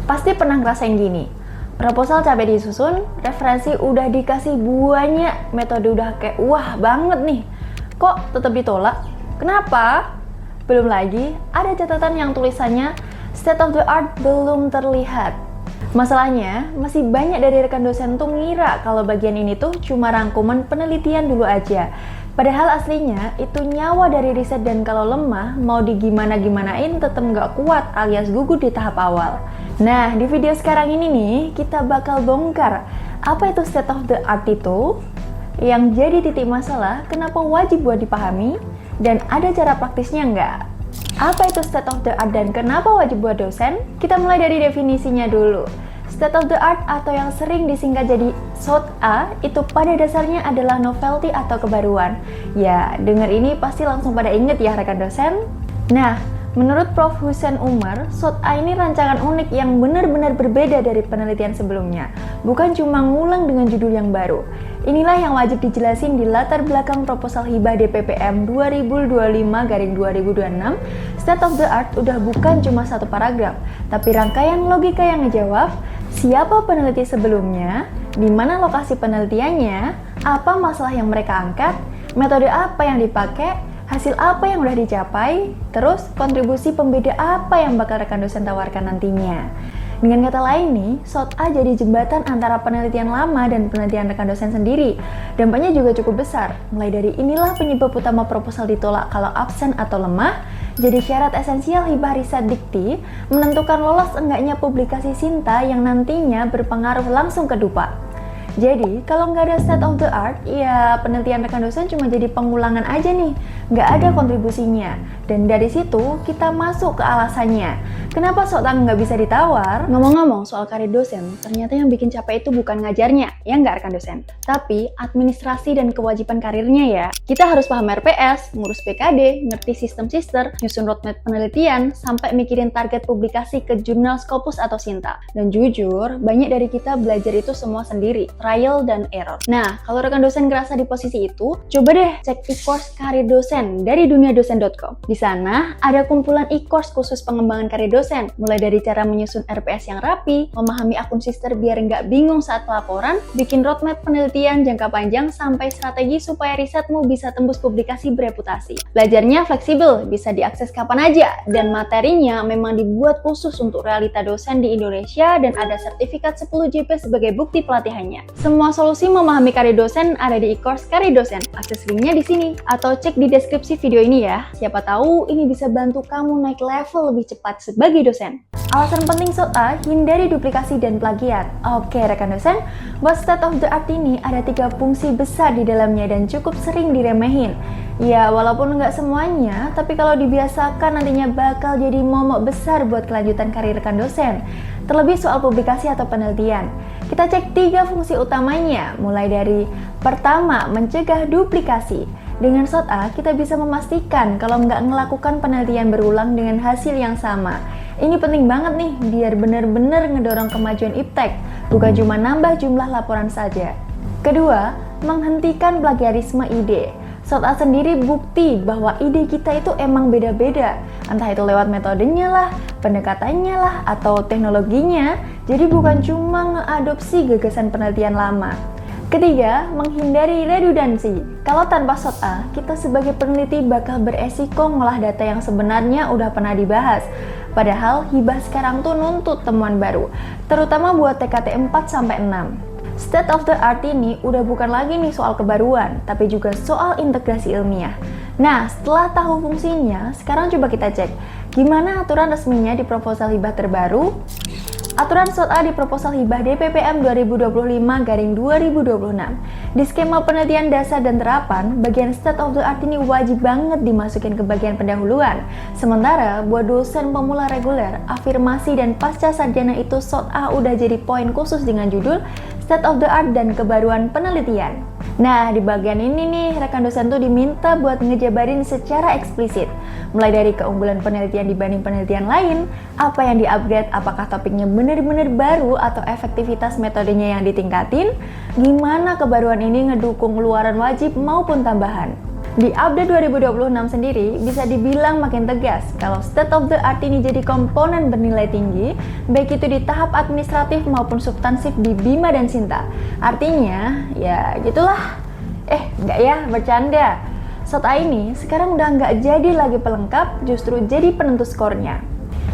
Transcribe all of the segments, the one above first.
Pasti pernah ngerasain gini, proposal capek disusun, referensi udah dikasih banyak, metode udah kayak wah banget nih. Kok tetap ditolak? Kenapa? Belum lagi, ada catatan yang tulisannya state of the art belum terlihat. Masalahnya, masih banyak dari rekan dosen tuh ngira kalau bagian ini tuh cuma rangkuman penelitian dulu aja. Padahal aslinya itu nyawa dari riset dan kalau lemah, mau digimana-gimanain tetap nggak kuat alias gugur di tahap awal. Nah, di video sekarang ini nih, kita bakal bongkar apa itu state of the art itu, yang jadi titik masalah, kenapa wajib buat dipahami, dan ada cara praktisnya nggak? Apa itu state of the art dan kenapa wajib buat dosen? Kita mulai dari definisinya dulu. State of the art atau yang sering disingkat jadi SOTA itu pada dasarnya adalah novelty atau kebaruan. Ya, dengar ini pasti langsung pada inget ya rekan dosen. Nah, menurut Prof. Husein Umar, SOTA ini rancangan unik yang benar-benar berbeda dari penelitian sebelumnya. Bukan cuma ngulang dengan judul yang baru. Inilah yang wajib dijelasin di latar belakang proposal hibah DPPM 2025-2026. State of the art udah bukan cuma satu paragraf, tapi rangkaian logika yang ngejawab siapa peneliti sebelumnya, di mana lokasi penelitiannya, apa masalah yang mereka angkat, metode apa yang dipakai, hasil apa yang udah dicapai, terus kontribusi pembeda apa yang bakal rekan dosen tawarkan nantinya. Dengan kata lain nih, SOTA jadi jembatan antara penelitian lama dan penelitian rekan dosen sendiri. Dampaknya juga cukup besar, mulai dari inilah penyebab utama proposal ditolak kalau absen atau lemah, jadi syarat esensial hibah riset dikti, menentukan lolos enggaknya publikasi Sinta yang nantinya berpengaruh langsung ke DUPA. Jadi, kalau nggak ada state of the art, ya penelitian rekan dosen cuma jadi pengulangan aja nih, nggak ada kontribusinya. Dan dari situ, kita masuk ke alasannya. Kenapa SOTA nggak bisa ditawar? Ngomong-ngomong soal karir dosen, ternyata yang bikin capek itu bukan ngajarnya, ya nggak rekan dosen? Tapi administrasi dan kewajiban karirnya ya. Kita harus paham RPS, ngurus PKD, ngerti sistem sister, nyusun roadmap penelitian, sampai mikirin target publikasi ke jurnal Scopus atau Sinta. Dan jujur, banyak dari kita belajar itu semua sendiri, trial dan error. Nah, kalau rekan dosen ngerasa di posisi itu, coba deh cek e-course karir dosen dari duniadosen.com. Di sana ada kumpulan e-course khusus pengembangan karir dosen, mulai dari cara menyusun RPS yang rapi, memahami akun sister biar nggak bingung saat pelaporan, bikin roadmap penelitian jangka panjang, sampai strategi supaya risetmu bisa tembus publikasi bereputasi. Belajarnya fleksibel, bisa diakses kapan aja, dan materinya memang dibuat khusus untuk realita dosen di Indonesia dan ada sertifikat 10 JP sebagai bukti pelatihannya. Semua solusi memahami karir dosen ada di e-course karir dosen. Akses linknya di sini atau cek di deskripsi video ini ya. Siapa tahu ini bisa bantu kamu naik level lebih cepat sebagai dosen. Alasan penting SOTA, hindari duplikasi dan plagiat. Oke rekan dosen, buat state of the art ini ada 3 fungsi besar di dalamnya dan cukup sering diremehin. Ya walaupun nggak semuanya, tapi kalau dibiasakan nantinya bakal jadi momok besar buat kelanjutan karir rekan dosen. Terlebih soal publikasi atau penelitian. Kita cek 3 fungsi utamanya, mulai dari pertama, mencegah duplikasi. Dengan SOTA, kita bisa memastikan kalau nggak melakukan penelitian berulang dengan hasil yang sama. Ini penting banget nih, biar benar-benar ngedorong kemajuan iptek, bukan cuma nambah jumlah laporan saja. Kedua, menghentikan plagiarisme ide. SOTA sendiri bukti bahwa ide kita itu emang beda-beda, entah itu lewat metodenya lah, pendekatannya lah, atau teknologinya, jadi bukan cuma ngeadopsi gagasan penelitian lama. Ketiga, menghindari redundansi. Kalau tanpa SOTA, kita sebagai peneliti bakal beresiko ngolah data yang sebenarnya udah pernah dibahas. Padahal hibah sekarang tuh nuntut temuan baru, terutama buat TKT 4-6. State of the art ini udah bukan lagi nih soal kebaruan, tapi juga soal integrasi ilmiah. Nah, setelah tahu fungsinya, sekarang coba kita cek gimana aturan resminya di proposal hibah terbaru. Aturan SOTA di proposal hibah DPPM 2025-2026. Di skema penelitian dasar dan terapan, bagian state of the art ini wajib banget dimasukin ke bagian pendahuluan. Sementara buat dosen pemula reguler, afirmasi dan pasca sarjana itu SOTA udah jadi poin khusus dengan judul state of the art dan kebaruan penelitian. Nah, di bagian ini nih, rekan dosen tuh diminta buat ngejabarin secara eksplisit. Mulai dari keunggulan penelitian dibanding penelitian lain, apa yang di-upgrade, apakah topiknya benar-benar baru atau efektivitas metodenya yang ditingkatin, gimana kebaruan ini ngedukung luaran wajib maupun tambahan. Di update 2026 sendiri bisa dibilang makin tegas kalau state of the art ini jadi komponen bernilai tinggi, baik itu di tahap administratif maupun substansif di Bima dan Sinta. Artinya, ya gitulah. Enggak ya, bercanda. SOT-A ini sekarang udah nggak jadi lagi pelengkap, justru jadi penentu skornya.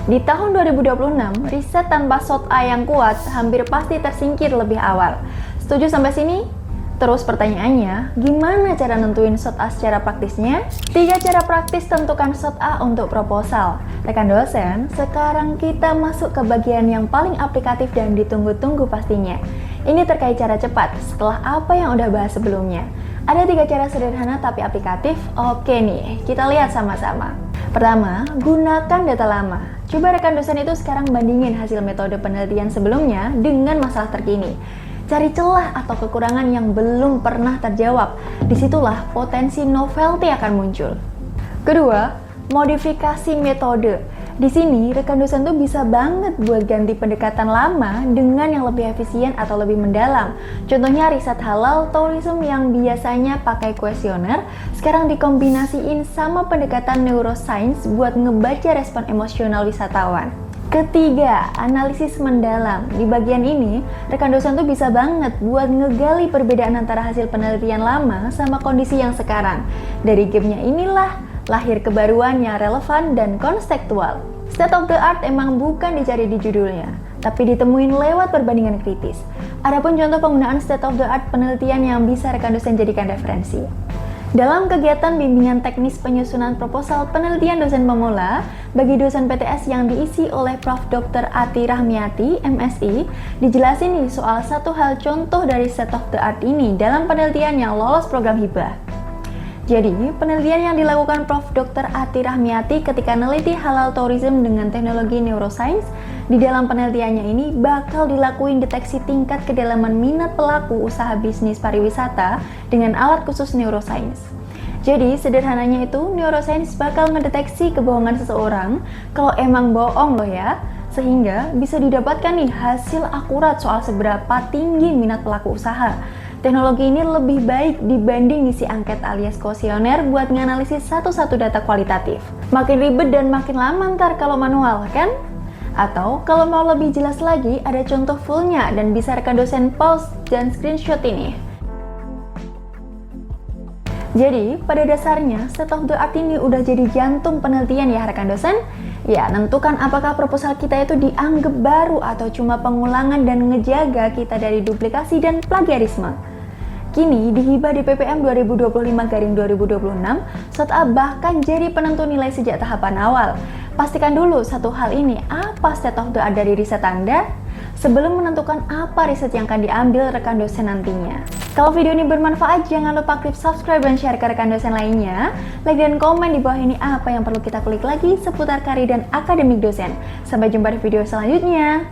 Di tahun 2026, riset tanpa SOT-A yang kuat hampir pasti tersingkir lebih awal. Setuju sampai sini? Terus pertanyaannya, gimana cara nentuin SOT-A secara praktisnya? 3 cara praktis tentukan SOT-A untuk proposal. Rekan dosen, sekarang kita masuk ke bagian yang paling aplikatif dan ditunggu-tunggu pastinya. Ini terkait cara cepat setelah apa yang udah bahas sebelumnya. Ada 3 cara sederhana tapi aplikatif. Oke nih, kita lihat sama-sama. Pertama, gunakan data lama. Coba rekan dosen itu sekarang bandingin hasil metode penelitian sebelumnya dengan masalah terkini. Cari celah atau kekurangan yang belum pernah terjawab. Disitulah potensi novelty akan muncul. Kedua, modifikasi metode. Di sini rekan dosen tuh bisa banget buat ganti pendekatan lama dengan yang lebih efisien atau lebih mendalam. Contohnya riset halal tourism yang biasanya pakai kuesioner, sekarang dikombinasiin sama pendekatan neuroscience buat ngebaca respon emosional wisatawan. Ketiga, analisis mendalam. Di bagian ini, rekan dosen tuh bisa banget buat ngegali perbedaan antara hasil penelitian lama sama kondisi yang sekarang. Dari gapnya inilah lahir kebaruan yang relevan dan konstekstual. State of the art emang bukan dicari di judulnya, tapi ditemuin lewat perbandingan kritis. Adapun contoh penggunaan state of the art penelitian yang bisa rekan dosen jadikan referensi. Dalam kegiatan bimbingan teknis penyusunan proposal penelitian dosen pemula bagi dosen PTS yang diisi oleh Prof. Dr. Ati Rahmiati, MSI, dijelasin nih soal satu hal contoh dari state of the art ini dalam penelitian yang lolos program hibah. Jadi, penelitian yang dilakukan Prof. Dr. Ati Rahmiati ketika neliti halal tourism dengan teknologi neuroscience, di dalam penelitiannya ini bakal dilakuin deteksi tingkat kedalaman minat pelaku usaha bisnis pariwisata dengan alat khusus neuroscience. Jadi, sederhananya itu, neuroscience bakal mendeteksi kebohongan seseorang kalau emang bohong loh ya, sehingga bisa didapatkan nih hasil akurat soal seberapa tinggi minat pelaku usaha. Teknologi ini lebih baik dibanding ngisi angket alias kuesioner buat nganalisis satu-satu data kualitatif. Makin ribet dan makin lama ntar kalau manual, kan? Atau kalau mau lebih jelas lagi, ada contoh fullnya dan bisa rekan dosen pause dan screenshot ini. Jadi, pada dasarnya, state of the art ini udah jadi jantung penelitian ya rekan dosen. Ya, nentukan apakah proposal kita itu dianggap baru atau cuma pengulangan dan ngejaga kita dari duplikasi dan plagiarisme. Kini, di hibah DPPM 2025-2026, SOT-A bahkan jadi penentu nilai sejak tahapan awal. Pastikan dulu satu hal ini, apa state of the art dari riset Anda? Sebelum menentukan apa riset yang akan diambil rekan dosen nantinya. Kalau video ini bermanfaat, jangan lupa klik subscribe dan share ke rekan dosen lainnya. Like dan komen di bawah ini apa yang perlu kita kulik lagi seputar karir dan akademik dosen. Sampai jumpa di video selanjutnya.